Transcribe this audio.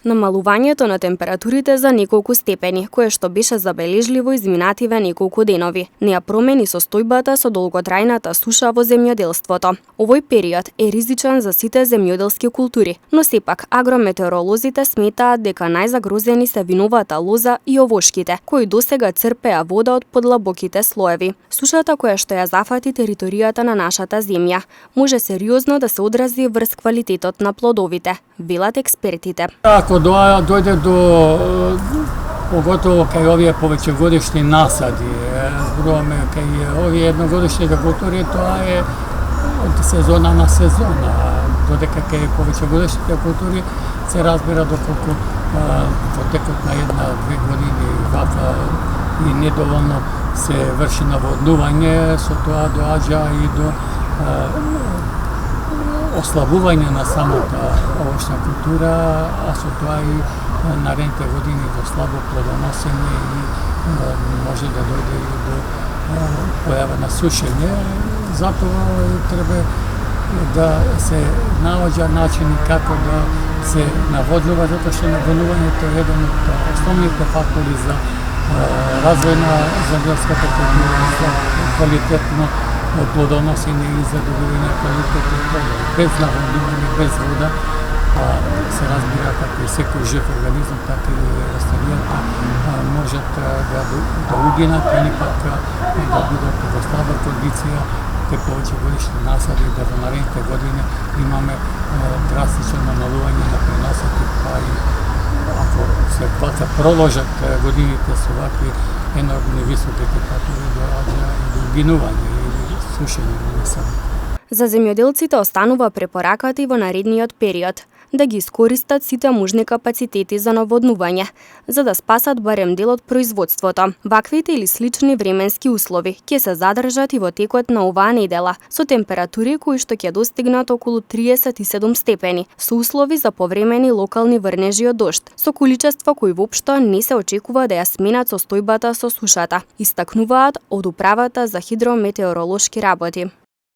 Намалувањето на температурите за неколку степени, кое што беше забележливо изминативе неколку денови, не ја промени состојбата со долготрајната суша во земјоделството. Овој период е ризичен за сите земјоделски култури, но сепак агрометеоролозите сметаат дека најзагрозени се виновата лоза и овошките, кои досега црпеа вода од подлабоките слоеви. Сушата која што ја зафати територијата на нашата земја може сериозно да се одрази врз квалитетот на плодовите, велат експертите. Ако дојде до поготово кај овие повеќегодишни насади, зборуваме кај овие едногодишните култури, тоа е од сезона на сезона, додека кај повеќегодишните култури се разбира доколку во текот на една-две години вака и недоволно се врши наводнување, со тоа доаѓа и до ослабување на самата овошна култура, а со тоа и наредните години до слабо плодоносење и може да дојде и до појава на сушење. Затоа треба да се наоѓа начини како да се наводлува, затоа што наводнувањето е еден од основните фактори за развој на земјоделската култура, за квалитетно плодоносење и за добивање квалитетни плодови. Без наводнување, без вода, се разбира како и секој жив организам, така и растенијата можат да угинат или пак да бидат во слаба кондиција, те повеќегодишни насади, да во наредните години имаме драстично намалување на преносот, па и ако се проложат годините со вакви енормни високи температури, доаѓа и до угинување или сушење на насади. За земјоделците останува препораката и во наредниот период да ги искористат сите можни капацитети за наводнување, за да спасат барем дел од производството. Ваквите или слични временски услови ќе се задржат и во текот на оваа недела, со температури кои што ќе достигнат околу 37 степени, со услови за повремени локални врнежи од дожд, со количество кои воопшто не се очекува да ја сменат состојбата со сушата, истакнуваат од Управата за хидрометеоролошки работи.